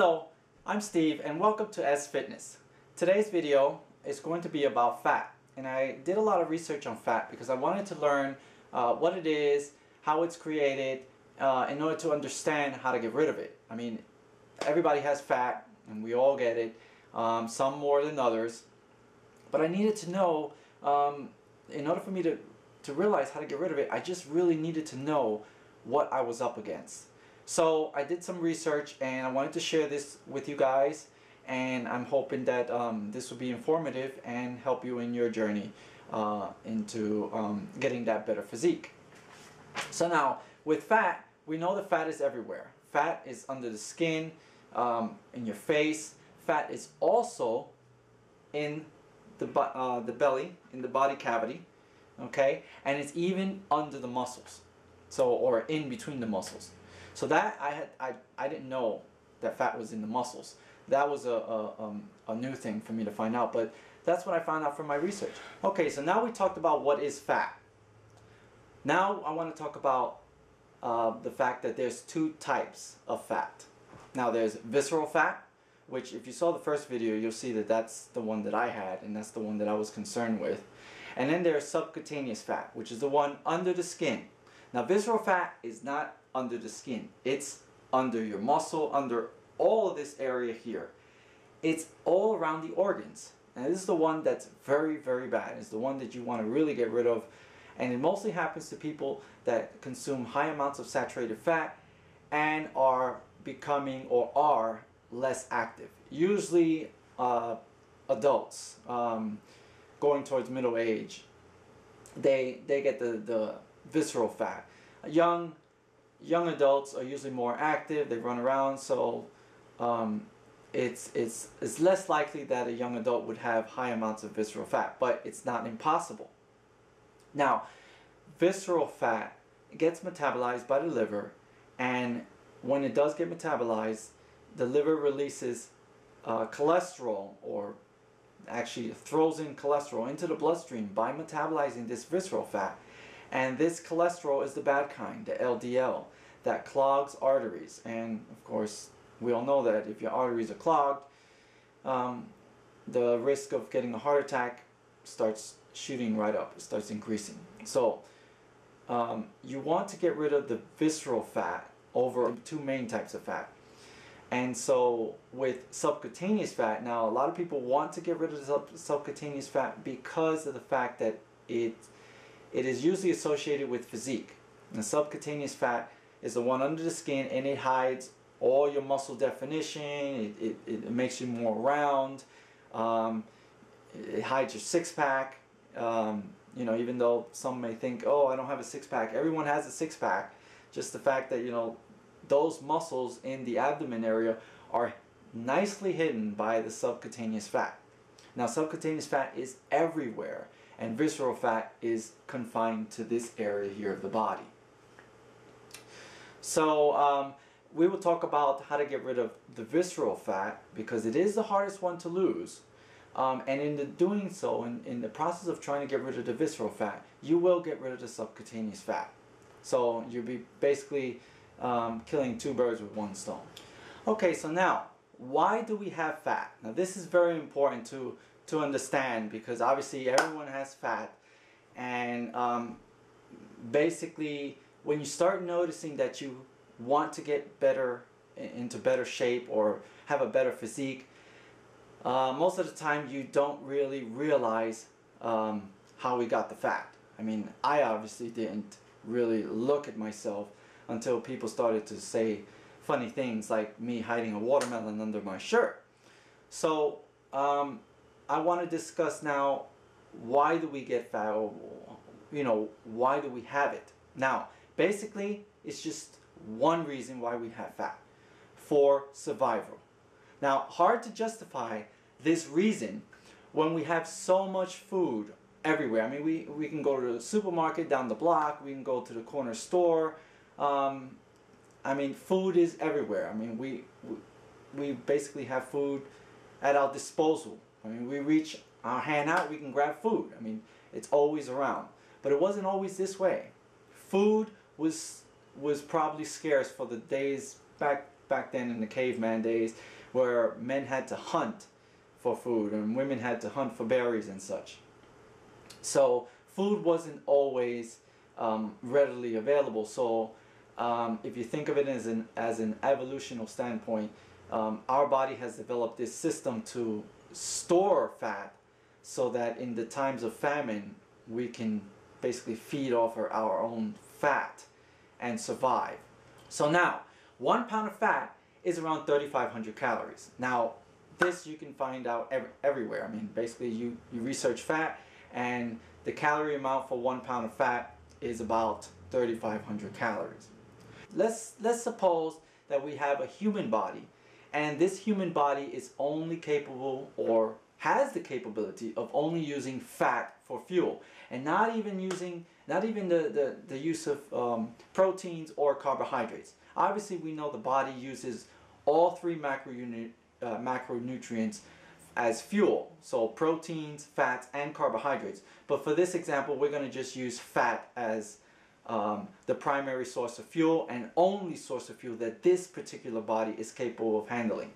Hello, I'm Steve and welcome to SFitness. Today's video is going to be about fat, and I did a lot of research on fat because I wanted to learn what it is, how it's created, in order to understand how to get rid of it. I mean, everybody has fat and we all get it, some more than others, but I needed to know, in order for me to realize how to get rid of it, I just really needed to know what I was up against. So I did some research and I wanted to share this with you guys, and I'm hoping that this will be informative and help you in your journey into getting that better physique. So now, with fat, we know that fat is everywhere. Fat is under the skin, in your face. Fat is also in the belly, in the body cavity, okay? And it's even under the muscles, or in between the muscles. So that I didn't know that fat was in the muscles. That was a new thing for me to find out, but that's what I found out from my research. Okay, so now we talked about what is fat. Now I want to talk about the fact that there's two types of fat. Now there's visceral fat, which if you saw the first video, you'll see that that's the one that I had, and that's the one that I was concerned with. And then there's subcutaneous fat, which is the one under the skin. Now visceral fat is not under the skin. It's under your muscle, under all of this area here. It's all around the organs. And this is the one that's very, very bad. It's the one that you want to really get rid of. And it mostly happens to people that consume high amounts of saturated fat and are becoming or are less active. Usually adults going towards middle age, they get the visceral fat. Young adults are usually more active, they run around, so it's less likely that a young adult would have high amounts of visceral fat, but it's not impossible. Now, visceral fat gets metabolized by the liver, and when it does get metabolized, the liver releases cholesterol, or actually throws in cholesterol into the bloodstream by metabolizing this visceral fat. And this cholesterol is the bad kind, the LDL, that clogs arteries. And of course, we all know that if your arteries are clogged, the risk of getting a heart attack starts shooting right up. It starts increasing. So you want to get rid of the visceral fat over two main types of fat. And so with subcutaneous fat, now a lot of people want to get rid of the subcutaneous fat because of the fact that it is usually associated with physique. And the subcutaneous fat is the one under the skin, and it hides all your muscle definition. It makes you more round. It hides your six-pack. You know, even though some may think, oh, I don't have a six-pack. Everyone has a six-pack. Just the fact that, you know, those muscles in the abdomen area are nicely hidden by the subcutaneous fat. Now, subcutaneous fat is everywhere, and visceral fat is confined to this area here of the body. So we will talk about how to get rid of the visceral fat, because it is the hardest one to lose. And in doing so, in the process of trying to get rid of the visceral fat, you will get rid of the subcutaneous fat. So you'll be basically killing two birds with one stone. Okay, so now, why do we have fat? Now this is very important to understand, because obviously everyone has fat, and basically when you start noticing that you want to get better, into better shape, or have a better physique, most of the time you don't really realize how we got the fat. I mean, I obviously didn't really look at myself until people started to say funny things like me hiding a watermelon under my shirt. So I want to discuss now, why do we get fat, or, you know, why do we have it? Now, basically, it's just one reason why we have fat: for survival. Now, hard to justify this reason when we have so much food everywhere. I mean, we can go to the supermarket down the block, we can go to the corner store. I mean, food is everywhere. I mean, we basically have food at our disposal. I mean, we reach our hand out, we can grab food. I mean, it's always around. But it wasn't always this way. Food was probably scarce for the days back back then in the caveman days, where men had to hunt for food and women had to hunt for berries and such. So food wasn't always readily available. So if you think of it as an evolutional standpoint, our body has developed this system to store fat so that in the times of famine we can basically feed off our own fat and survive. So now 1 pound of fat is around 3,500 calories. Now this you can find out everywhere. I mean, basically you research fat and the calorie amount for 1 pound of fat is about 3,500 calories. Let's suppose that we have a human body, and this human body is only capable, or has the capability of only using fat for fuel, and not even the use of proteins or carbohydrates. Obviously we know the body uses all three macronutrients as fuel, so proteins, fats, and carbohydrates. But for this example, we're going to just use fat as the primary source of fuel and only source of fuel that this particular body is capable of handling.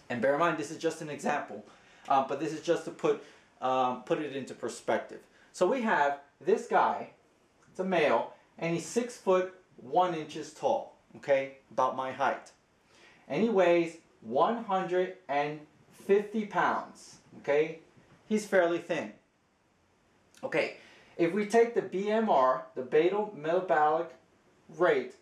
And bear in mind, this is just an example, but this is just to put it into perspective. So we have this guy, it's a male, and he's 6 foot 1 inches tall, okay, about my height. And he weighs 150 pounds, okay? He's fairly thin. Okay, if we take the BMR, the basal metabolic rate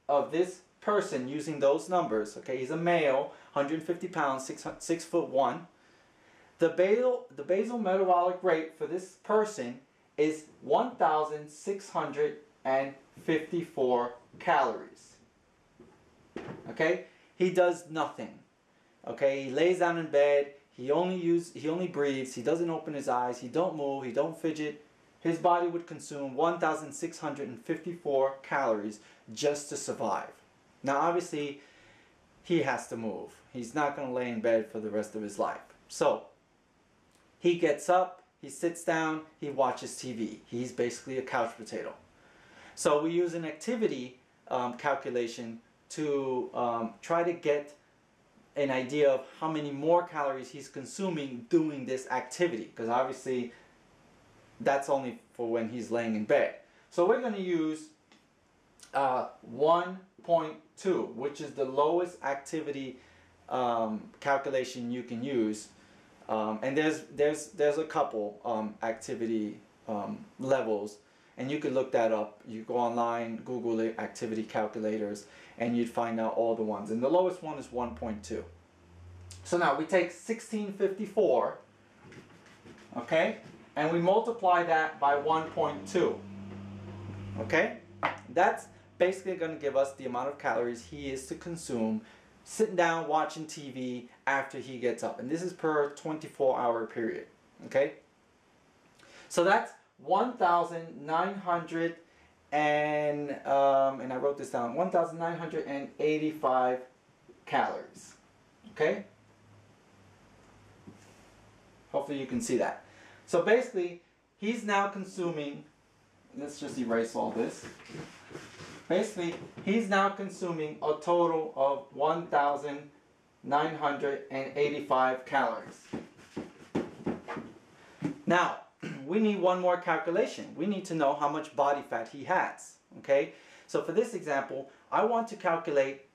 of this person using those numbers, okay, he's a male, 150 pounds, 6 foot 1. The basal metabolic rate for this person is 1,654 calories. Okay, he does nothing. Okay, he lays down in bed. He only breathes. He doesn't open his eyes. He don't move. He don't fidget. His body would consume 1,654 calories just to survive. Now, obviously, he has to move. He's not going to lay in bed for the rest of his life. So, he gets up, he sits down, he watches TV. He's basically a couch potato. So, we use an activity calculation to try to get an idea of how many more calories he's consuming doing this activity, because obviously that's only for when he's laying in bed. So we're going to use 1.2, which is the lowest activity calculation you can use, and there's a couple activity levels, and you can look that up. You go online, Google it, activity calculators, and you'd find out all the ones. And the lowest one is 1.2. So now we take 1654, okay, and we multiply that by 1.2, okay? That's basically going to give us the amount of calories he is to consume sitting down watching TV after he gets up. And this is per 24-hour period, okay? So that's 1,900 and I wrote this down, 1,985 calories, okay? Hopefully you can see that. So basically, he's now consuming, let's just erase all this. Basically, he's now consuming a total of 1,985 calories. Now, we need one more calculation. We need to know how much body fat he has, okay? So for this example, I want to calculate,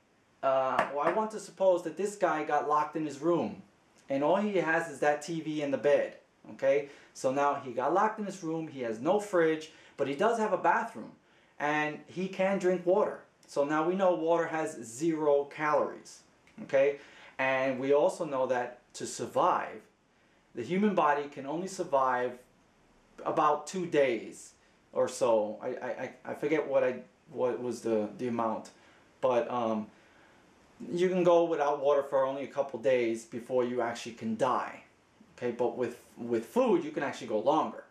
I want to suppose that this guy got locked in his room, and all he has is that TV and the bed, okay? So now he got locked in his room, he has no fridge, but he does have a bathroom, and he can drink water. So now we know water has 0 calories, okay? And we also know that to survive, the human body can only survive about 2 days or so. I forget what was the amount, but you can go without water for only a couple days before you actually can die. Okay, but with food you can actually go longer.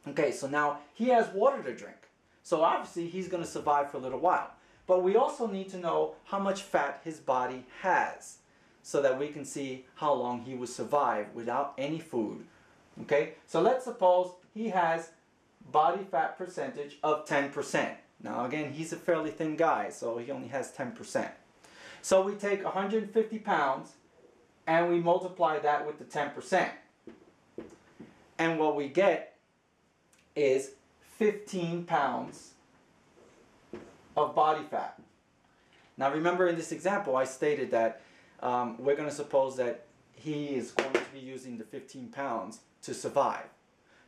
Okay, so now he has water to drink. So obviously he's going to survive for a little while. But we also need to know how much fat his body has, so that we can see how long he would survive without any food. Okay, so let's suppose he has body fat percentage of 10%. Now again, he's a fairly thin guy, so he only has 10%. So we take 150 pounds and we multiply that with the 10%. And what we get is 15 pounds of body fat. Now remember, in this example I stated that we're going to suppose that he is going to be using the 15 pounds to survive.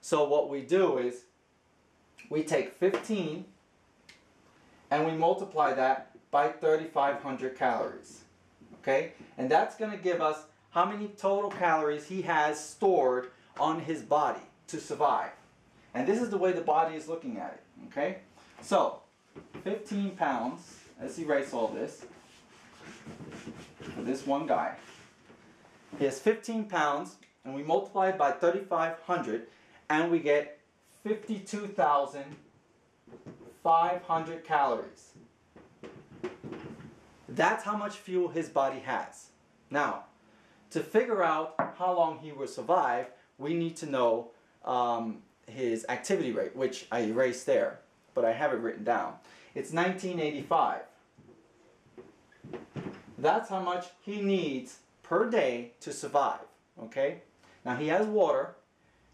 So what we do is we take 15 and we multiply that by 3,500 calories. Okay? And that's going to give us how many total calories he has stored on his body to survive. And this is the way the body is looking at it. Okay? So 15 pounds, let's erase all this for this one guy. He has 15 pounds and we multiply it by 3,500 and we get 52,500 calories. That's how much fuel his body has. Now, to figure out how long he will survive, we need to know his activity rate, which I erased there, but I have it written down. It's 1985. That's how much he needs per day to survive. Okay? Now he has water,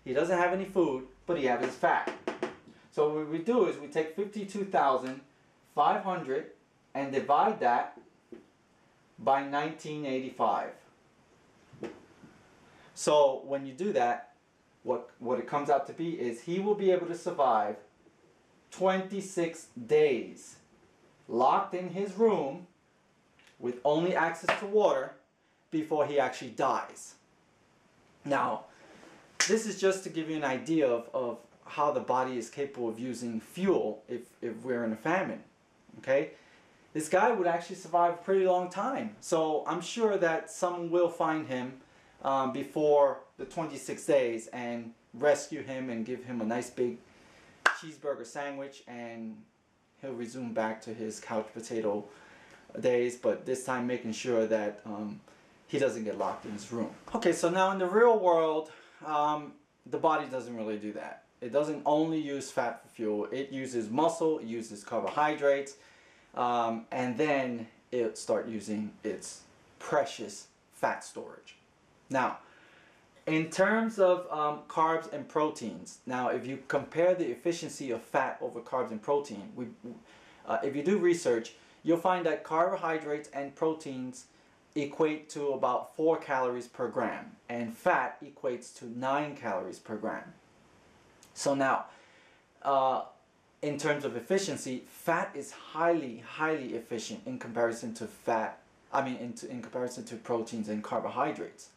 he doesn't have any food, but he has his fat. So what we do is we take 52,500 and divide that by 1985. So when you do that, what it comes out to be is he will be able to survive 26 days locked in his room with only access to water before he actually dies. Now, this is just to give you an idea of how the body is capable of using fuel if we're in a famine. Okay? This guy would actually survive a pretty long time. So I'm sure that someone will find him before the 26 days and rescue him and give him a nice big cheeseburger sandwich, and he'll resume back to his couch potato days, but this time making sure that he doesn't get locked in his room. Okay, so now in the real world, the body doesn't really do that. It doesn't only use fat for fuel. It uses muscle, it uses carbohydrates, and then it'll start using its precious fat storage. Now, in terms of carbs and proteins, now if you compare the efficiency of fat over carbs and protein, if you do research, you'll find that carbohydrates and proteins equate to about 4 calories per gram, and fat equates to 9 calories per gram. So now, in terms of efficiency, fat is highly efficient in comparison to in comparison to proteins and carbohydrates.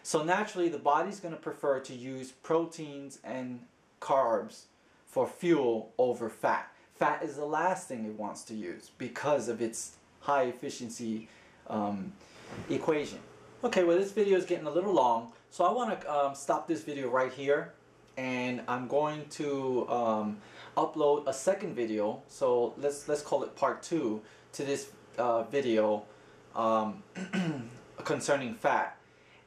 So naturally, the body's going to prefer to use proteins and carbs for fuel over fat. Fat is the last thing it wants to use because of its high efficiency equation. Okay, well, this video is getting a little long, so I want to stop this video right here, and I'm going to upload a second video. So let's call it part 2 to this video concerning fat.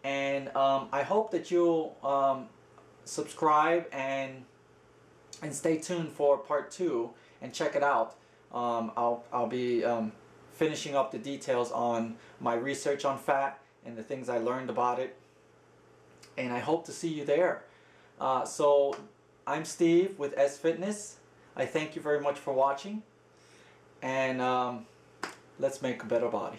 And I hope that you'll subscribe and stay tuned for part 2 and check it out. I'll be finishing up the details on my research on fat and the things I learned about it, and I hope to see you there. So I'm Steve with SFitness. I thank you very much for watching, and let's make a better body.